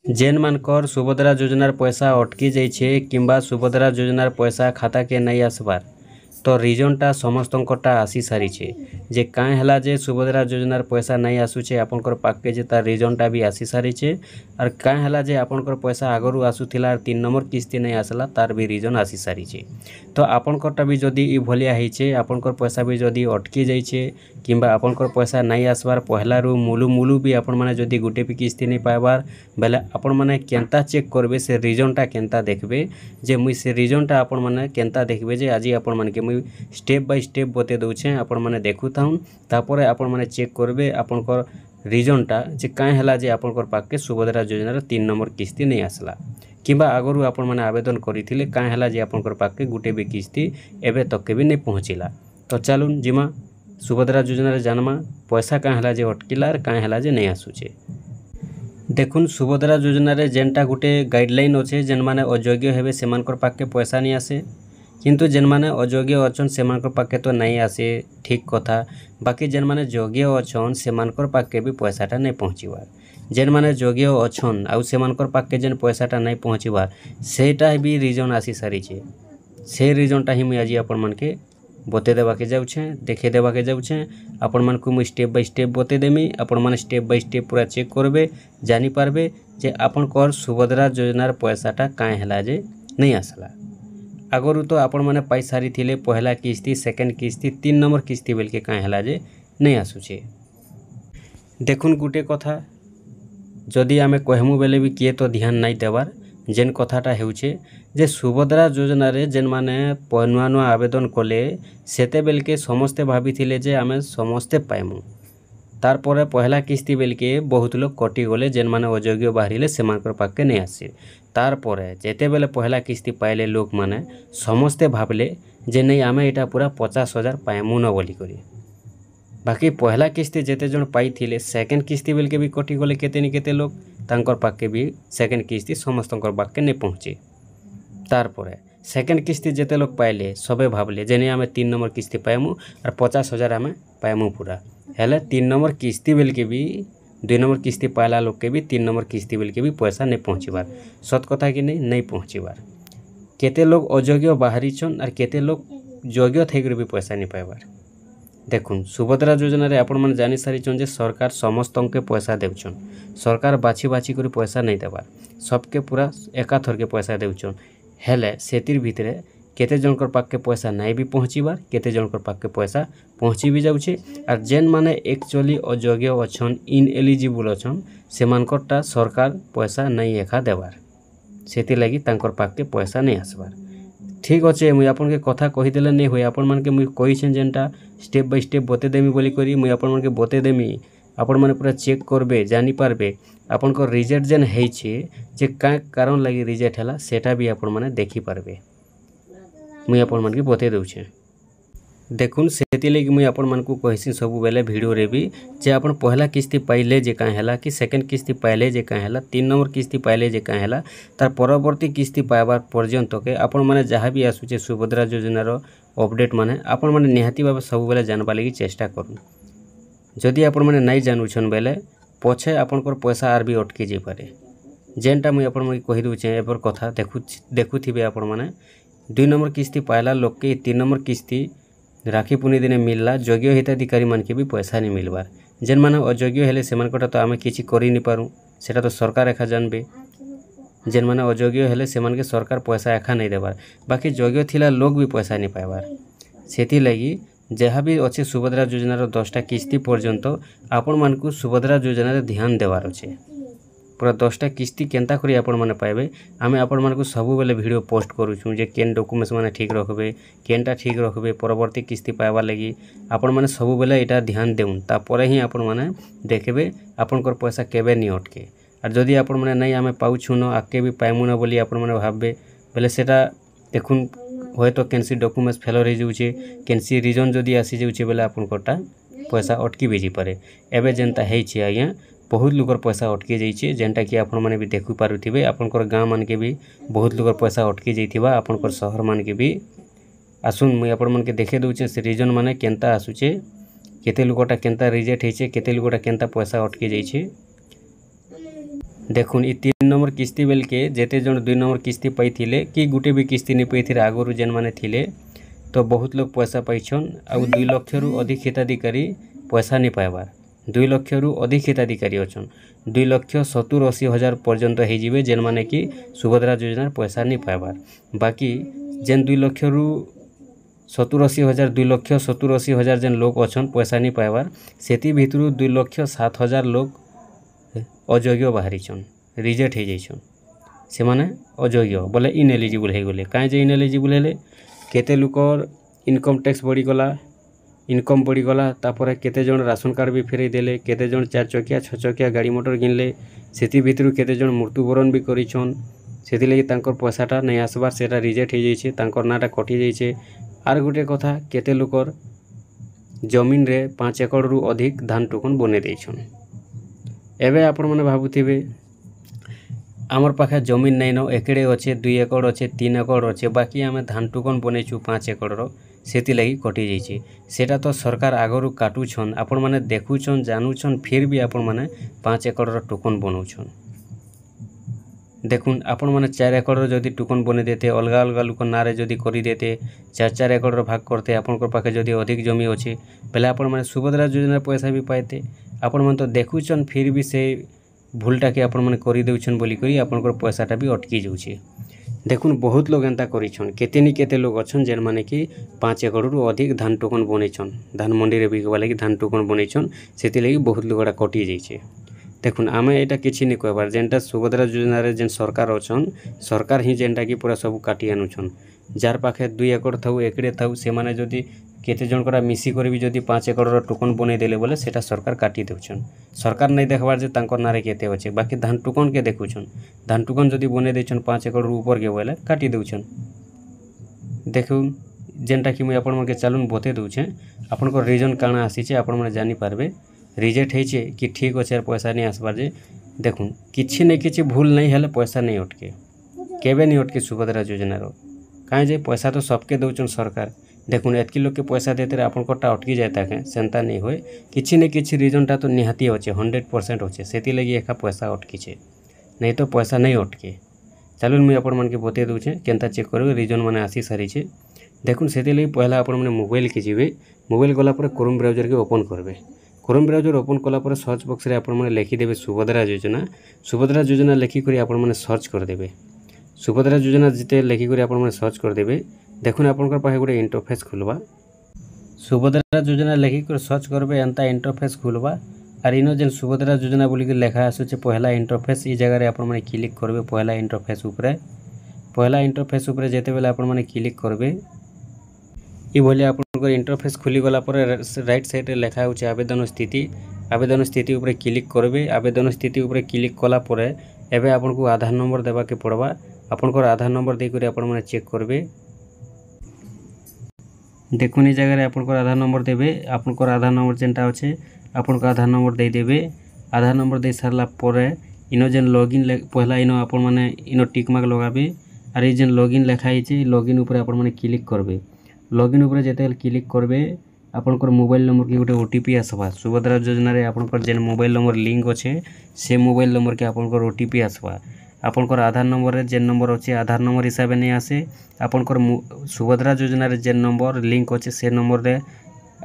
जेन मानकर सुभद्रा योजनार पैसा अटकी जाइए किंबा सुभद्रा योजनार पैसा खाता के नहीं आसबार तो रिजनटा समस्तंटा आसी सारी जे काँ है जे सुभद्रा योजनार पैसा नहीं आसूचे आपनकर पाके जे तार रिजनटा भी आसी सारी और काँ है जे आपनकर पैसा आगरू आसूला 3 नंबर किस्ती नहीं आसला तार भी रिजन आसी सारी तो आपनकरटा भी जदि इ भलिया होइछे आपनकर पैसा भी जदि अटकी जाइए किंबा आपनकर पैसा नहीं आसबार पहलारू मुलू भी आपण माने जदि गोटे भी किस्ती नहीं पाइबार बेले आपण माने केनता चेक करबे से रिजनटा केनता देखबे जे मुई से रिजनटा आपण माने केनता देखबे जे आज आपण माने के मुई स्टेप बाय स्टेप बते दउछे आपण माने देखुथाउन तापरे आपण माने चेक करबे आपनकर रिजनटा जे काँ है जे आपनकर पाके सुभद्रा योजनार 3 नंबर किस्ती नहीं आसला किंबा आगरू आपण माने आवेदन करिथिले काँ है जे आपनकर पाके गोटे भी किस्ती एबे तक भी नहीं पहुँचला। तो चलून जिमा सुभद्रा योजनार जानमा पैसा काँ है जे अटकिला और काँ है जे नहीं आसूचे। देखुन सुभद्रा योजनार जेनटा गोटे गाइडलाइन अच्छे जेन माने अयोग्य हेबे सेमानकर पाके पैसा नहीं आसे किंतु जेन माने अयोग्य अछन सेमानकर पाके तो नहीं आसे ठीक कथा बाकी जेन माने योग्य अछन सेमानकर पाके भी पैसाटा नहीं पहुँचबार जेन माने योग्य अछन आउ सेमानकर पाके जेन पैसाटा नहीं पहुँचबार सेटा भी रिजन आसी सारी से रिजनटा ही मुझे आज आपण मानके बते देवाके जाऊे देखे देवाके जाऊे आपण मान को मुझे स्टेप बाय स्टेप बते देमी आपण माने स्टेप बाय स्टेप पूरा चेक करबे जानी पारबे जे आपण कर सुभद्रा योजनार पैसाटा काँ है जे नहीं आसला आगरू तो आपण माने पाई सारी थिले पहला किस्ती सेकेंड किस्ती 3 नंबर किस्ती बेलके काँ है जे नहीं आसूचे। देखुन गोटे कथा जदि आमे कहमु बेले भी किए तो ध्यान नहीं देवार जेन कथाटा हेउछे जे सुभद्रा योजनारे जेन माने नुआ नुआ आवेदन कले सेते बेलके समस्ते भाभी जे आमे समस्ते पाइमु तार परे पहला किस्ती बेलके बहुत लोग कटि गले जेन माने अयोग्य बाहरिले सेमानकर पाके नहीं आसे तार परे जेते बेले पहला किस्ती पाइले लोक माने समस्ते भाबले जे नहीं आमे एटा पूरा 50,000 पाइमु न बोली करी बाकी पहला किस्ती जेते जन पाई थिले सेकेंड किस्ती बेलके भी कटि गले केते नि केते लोग तांकर पाके भी सेकेंड किस्ती समस्तंकर पाके नहीं पहुँचे तार परे सेकेंड किस्ती जेते लोग पाइले सबे भाबले जे नहीं आमे 3 नंबर किस्ती पाइमु और 50,000 आमे पाइमु पूरा हेले 3 नंबर किस्ती बेलके भी 2 नंबर किस्ती पाइला लोग के भी 3 नंबर किस्ती बेलके भी पैसा नहीं पहुँचबार सत कथा कि नहीं पहुँचबार केते लोग अयोग्य बाहरी छन और केते लोग योग्य थैकर भी पैसा नहीं पाइबार। देखुन सुभद्रा योजना रे आपण माने जानि सारी जे सरकार समस्त के पैसा देउछन सरकार बाछी बाछी कर पैसा नहीं देबार सबके पूरा एकाथर के पैसा देउछन हेले सेतिर भितरे केते जनकर पाके पैसा नहीं भी पहुँचबार केते जनकर पाके पैसा पहुँची भी जाउछे और जेन माने एक्चुअली अयोग्य अछन इनएलिजिबल अछन सेमानकरटा सरकार पैसा नहीं एका देबार सेति लागि तांकर पाके पैसा नहीं आसबार। ठीक अच्छे मुझे आपन के कथा कहीदेले नहीं हुए आपण मान के मुझे कही जेनटा स्टेप बाय स्टेप बते देमी बोली करी मुझे आपण मान के बते देमी आपण माने पूरा चेक करबे जानी पारबे आपण को रिजेक्ट जेन हेइछे जे का कारण लगी रिजेक्ट हला सेटा भी आपण माने देखि पारबे मुझे आपण मान के बते दउछे। देखुन सेति लगी मुझे आपण मान को कहिसी सब बेले वीडियो रे भी जे आपण पहला किस्ती पाइले जे काँ हला कि सेकेंड किस्ती पाइले जे काँ हला 3 नंबर किस्ती पाइले जे काँ हला तार परवर्ती किस्ती पाइबार पर्यंत के आपण माने जहाँ भी आसुचे सुभद्रा योजनार अपडेट माने आपण माने निहाती भाव सब बेले जानबा लगी चेष्टा करूँ जदि आपण माने नहीं जानूछन बेले पछे आपनकर पैसा आर भी अटकी जाई पारे जेनटा मुझे आपण माने कहि दउछे एपर कथा देखुथिबे आपण माने 2 नंबर किस्ती पाइला लोक के 3 नंबर किस्ती राखी पुनी दिने मिलला योग्य हिताधिकारी मान के भी पैसा नहीं मिलबार जेन माने अयोग्य हेले सेमानकटा तो आमे किछि करि नि पारू सेटा तो सरकार एखा जानबे जेन माने अयोग्य हेले सेमान के सरकार पैसा एखा नहीं देबार बाकी योग्य थिला लोग भी पैसा नहीं पाइबार सेति लागि जहाँ भी अच्छे सुभद्रा योजनार 10टा किस्ती पर्यंत आपण मान को सुभद्रा योजनार ध्यान देवार अच्छे पूरा 10टा किस्ती केनता करी आपण माने पाइबे आमे आपण मान को सब बेले वीडियो पोस्ट करूछु जे केन डॉक्यूमेंट्स माने ठीक रखबे केनटा ठीक रखबे परवर्ती किस्ती पाइबा लगी आपण माने सब बेले एटा ध्यान देउन तापरे ही आपण माने देखबे आपनकर पैसा केबे नि अटके और जदि आपण माने नहीं आमे पाउछु न आके भी पाइमु न बोली आपण माने भाबबे बेले सेटा देखुन होय तो केनसी डॉक्यूमेंट्स फेल रही जाउछे केनसी रीजन जदि आसी जाउछे बेले आपनकटा पैसा अटकी भी जी पारे एबे जेनता हेइछे आज्ञा बहुत लोकर पैसा अटकी जाइए जेनटा कि आपण माने भी देखि पारुथिबे आपनकर गाँव मान के भी बहुत लोकर पैसा अटकी जाइथिबा आपनकर शहर मान के भी आसुन मुई आपण मान के देखे दउछे से रीजन माने केनता आसुचे केते लोकटा केनता रिजेक्ट हेइछे केते लोकटा केनता पैसा अटकी जाइए देखुन ई 3 नंबर किस्ती बेल के जेते जन 2 नंबर किस्ती पाइथिले कि गुटे भी किस्ती नहीं पाइथिले आगुरु जेन माने थिले तो बहुत लोग पैसा पाइछन आ 2 लाख रु अधिक हिताधिकारी पैसा नहीं पाइबार 2 लाख रु अधिक हिताधिकारी अछन 2,70,80,000 पर्यंत हो जिवे जेन माने कि सुभद्रा योजना पैसा नहीं पाइबार बाकी जेन 2 लाख रु 70,80,000 2,70,80,000 जेन लोग अछन पैसा नहीं पाइबार सेति भितरु 2,07,000 लोग अयोग्य बाहरी रिजेक्ट हो जाइछन से माने अयोग्य बोले इनएलिजिबल हो गले काहे जे इनएलिजिबल हेले केते लुकर इनकम टैक्स बढ़ीगला इनकम बढ़ीगला तापर केते जन राशन कार्ड भी फेरई देले केते जन 4 चकिया 6 चकिया गाड़ी मोटर किनले सेति भितरु केते जन मृत्युवरण भी करिछन सेति लागि तांकर पैसाटा नहीं आसबार सेटा रिजेक्ट हो जाइछे तांकर नाटा कटि जाइछे आर गुटे कथा केते लुकर जमीन रे 5 एकड़ रु अधिक धान टोकन बने देइछन एबे आपण माने भाबुथिबे आमर पाखे जमीन नहीं न एकड़े अच्छे 2 एकड़ अच्छे 3 एकड़ अच्छे बाकी आम धान टोकन बनईचु 5 एकड़ सेति लगी कटि जाइए सेटा तो सरकार आगरू काटुछन आपण माने देखुछन जानूछन फिर भी आपण माने 5 एकड़ टोकन बनाउछन देखुन आपण माने 4 एकड़ जदि टोकन बने देते अलग अलग लोक नारे जदि करि देते 4 एकड़ भाग करते आपण पाखे जदि अधिक जमी अच्छे पहले आपण माने सुभद्रा योजना पैसा भी पाइते आपण माने तो देखुछन फिर भी से भूलटा के आपण माने करि देउछन बोली करी आपनकर पैसाटा भी अटकी जाउछे देखुन बहुत लोग एंता करिछन केतेनी केते लोग अछन जेन माने कि 5 एकड़ रु अधिक धान टोकन बनैछन धान मंडी रे बिकबा लागि धान टोकन बनैछन सेति लागि बहुत लोगडा कटि जाइछे देखुन आमे एटा किछि नै कहबार जेनटा सुभद्रा योजना रे जेन सरकार अछन सरकार ही जेनटा कि पूरा सब काटी आनुछन जार पाखे 2 एकड़ थाउ एकड़े थाउ से माने जदि केते जनकरा मिसी कर भी जदि 5 एकड़ टोकन बने देले बोले सेटा सरकार काटी देउछन सरकार नहीं देखबार जे तांकर नारे केते अछि बाकी धान टोकन के देखुछन धान टोकन जदि बने देछन 5 एकड़ ऊपर के बोले काटी देउछन देखु जेनटा कि मुई आपण मन के चालुन बते दउछे आपण को रीजन काना आसी छे आपण मन जानि पारबे रिजेक्ट हेछे कि ठीक अछि पैसा नहीं आसबार जे देखुन किछि नै किछि भूल नहीं हेले पैसा नहीं अटके केबे नहीं अटके सुभद्रा योजना रो काहे जे पैसा तो सबके दउछन सरकार देखुन एतकी लोग के पैसा देते आपनकोटा अटकी जाए ताके सेंता नहीं होए किछि न किछि रीजनटा तो निहाती अच्छे 100% अच्छे सेति लगी एका पैसा अटकी छे नहीं तो पैसा नहीं अटके चलुन मुई आपण मन के बते दउछे केनता चेक करबे रीजन माने आसी सारी छे देखुन सेति लगी पहला आपण माने मोबाइल के जिवे मोबाइल गला पर क्रोम ब्राउजर के ओपन करबे क्रोम ब्राउजर ओपन कला पर सर्च बॉक्स रे आपण माने लिखि देबे सुभद्रा योजना लिखि करी आपण माने सर्च कर देबे सुभद्रा योजना जिते लिखि करी आपण माने सर्च कर देबे देखुन आपनकर पाखे गोटे इंटरफेस खुलबा सुभद्रा योजना लिखि कर सर्च करबे एंता इंटरफेस खुलबा आर इनो जेन सुभद्रा योजना बोली के लेखा आसुचे पहला इंटरफेस ई जगह रे आपण माने क्लिक करबे पहला इंटरफेस ऊपर जेते बेले आपण माने क्लिक करबे ई बोले आपनकर इंटरफेस खुली गला पर राइट साइड रे लेखा होचे आवेदन स्थिति ऊपर क्लिक करबे आवेदन स्थिति ऊपर क्लिक कला परे एबे आपनको आधार नंबर देबा के पड़बा आपनकर आधार नंबर दे करी आपण माने चेक करबे देखुन जगह आपनकर आधार नंबर देबे आपनकर आधार नंबर जेनटा अच्छे आपनकर आधार नंबर दे देबे आधार नंबर दे सारला परे इनो जेन लॉगिन पहला इनो आपण माने इनो टिक मार्क लगाबे आर ई जेन लॉगिन लेखा आइचे लॉगिन ऊपर आपण माने क्लिक करबे लॉगिन ऊपर जेते क्लिक करबे आपनकर मोबाइल नंबर की गोटे ओटीपी आसबा सुभद्रा योजना रे आपनकर जेन मोबाइल नंबर लिंक अच्छे से मोबाइल नंबर के आपनकर ओटीपी आसबा आपनकर आधार नंबर रे जेन नंबर अच्छे आधार नंबर हिसाब नहीं आसे आपनकर सुभद्रा योजना रे जेन नंबर लिंक अच्छे से नंबर रे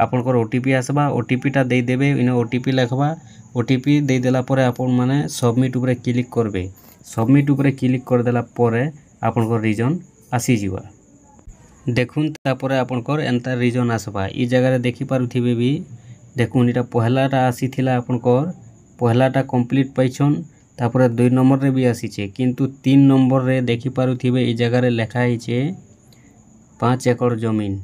आपनकर ओटीपी आसबा ओटीपीटा दे देबे इन ओटीपी लिखबा ओटीपी दे देला परे आपण माने सबमिट ऊपर क्लिक करबे सबमिट ऊपर क्लिक कर देला परे आपनकर रीजन आसी जीवा देखुन तापरे आपनकर एंता रीजन आसबा ई जगह रे देखि पारुथिबे भी देखुन इटा पहलाटा आसी थिला आपनकर पहलाटा कंप्लीट पाइछन तापरे 2 नंबर रे भी आसी छे किंतु 3 नंबर रे देखि पारुथिबे ई जगह रे लेखा आइछे 5 एकड़ जमीन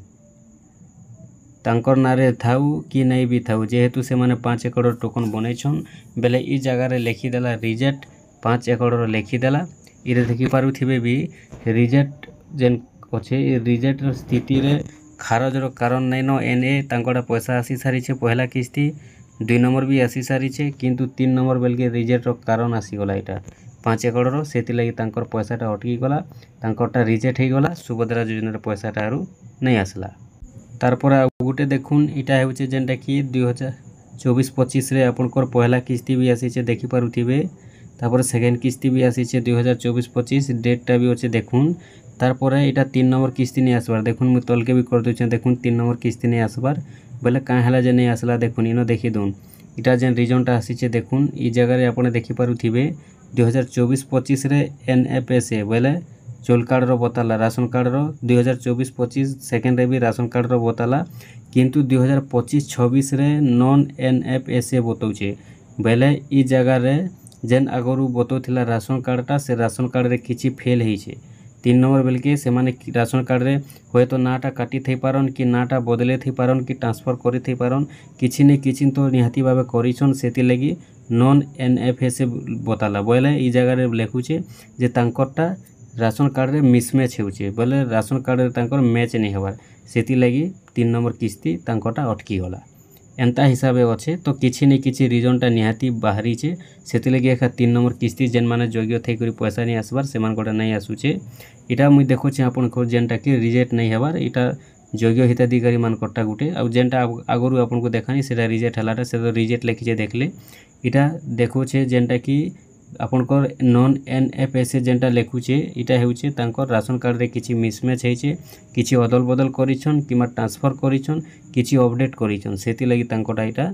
तांकर नारे थाउ कि नहीं भी थाउ जेहेतु से माने 5 एकड़ टोकन बनैछन बेले ई जगह रे लिखि देला रिजेक्ट 5 एकड़ रो लिखि देला इरे देखि पारुथिबे भी रिजेक्ट जेन अच्छे रिजेक्ट स्थिति रे खारज रो कारण नहीं न एने तांकोडा पैसा आसी सारी छे पहला किस्ती 2 नंबर भी आसी सारी छे किंतु 3 नंबर बेल के रिजेक्ट रो कारण आसी गला इटा 5 एकड़ रो सेति लागि तांकर पैसाटा अटकी गला तांकरटा रिजेक्ट हे गला सुभद्रा योजना रे पैसाटा आरु नहीं आसला तारपर आ गुटे देखुन इटा हेउचे जेनटा कि 2024-25 रे आपनकर पहला किस्ती भी आसी छे देखि पारुथिबे तापर सेकेंड किस्ती भी आसी 2024-25 डेटटा भी अच्छे देखुन तारपरे इटा 3 नंबर किस्ती नहीं आसबार देखुन मुझे तलके भी कर दूचे देखुन 3 नंबर किस्ती नहीं आसबार बोले क्या है जे नहीं आसला देखुन इन देखी दून इटा जेन रिजनटा आसी देखुन इ जगह आप देखिपे 2024-25 रे NFSA बोले चोल कार्ड रो बताला राशन कार्ड रो 2024-25 सेकेंड रे भी राशन कार्ड रो बताला किंतु 2025-26 रे नॉन NFSA बताऊे बोले इ जगह रे जेन आगरू बताउथिला राशन कार्डटा से राशन कार्ड रे किछि फेल होइछे 3 नंबर बेल के से माने राशन कार्ड रे होय तो नाटा काटी थई पारन कि नाटा बदले थई पारन कि ट्रांसफर करि थई पारन किछि ने किछि तो निहाती भाबे करिछन सेति लगी नॉन NFSA बताला बोले इ जगह रे लेखुचे जे तांकरटा राशन कार्ड रे मिसमैच होउचे बोले राशन कार्ड रे तांकर मैच नहीं हबार सेति लगी 3 नंबर किस्ती तांकरटा अटकी गला एंता हिसाब अच्छे तो किसी न किसी रिजनटा निहाती बाहरी छे सेति लगी एखा 3 नंबर किस्ती जेन माने योग्य थई करी पैसा नहीं आसबार से मान गोटा नहीं आसुचे इटा मुई देखुचे आपन को जेनटा कि रिजेक्ट नहीं हबार इटा योग्य हिताधिकारी मान कटा गुटे आ जेनटा आगरू आपन को देखानी सेटा रिजेक्ट हलाटा से तो रिजेक्ट लिखिचे देखले इटा देखुचे जेनटा कि आपनकर नॉन NFSA जेनटा लेखुचे इटा हेउचे तांकर राशन कार्ड रे किछि मिसमैच हेइचे किछि अदल बदल करिछन किमा ट्रांसफर करिछन किछि अपडेट करिछन सेति लगी तांकोटा इटा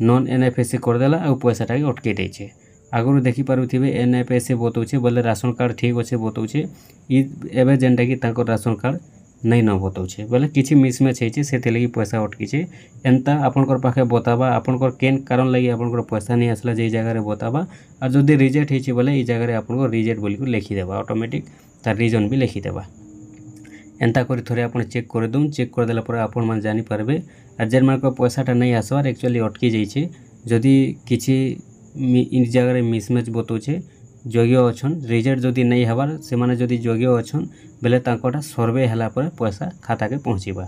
नॉन NFSA कर देला आ पैसाटा के अटके देछे आगु देखि पारुथिबे NFSA बताउछे बोले राशन कार्ड ठीक अच्छे बताउछे इ एबे जेनटा कि तांकर राशन कार्ड नहीं न बताउछे बोले किछि मिसमैच हेइछे सेति लगी पैसा अटकीछे एंता आपनकर पाखे बताबा आपनकर केन कारण लगी आपनकर पैसा नहीं आसला जे जगह रे बताबा और जदि रिजेक्ट हेइछे बोले इ जगह रे आपनको रिजेक्ट बोली को लिखि देबा ऑटोमेटिक तार रीजन भी लिखि देबा एंता करी थोड़े आपन चेक कर दून चेक कर देला पर आपन मान जानि पारबे आ जेन मान को पैसाटा नहीं आसवार एक्चुअली अटकी जाइछे जदि किछि इ जगह रे मिसमैच बताउछे योग्य अछन रिजेक्ट जदि नहीं हबार से माने जदि योग्य अछन बेले तांकोटा सर्वे हला पर पैसा खाता के पहुँचीबा।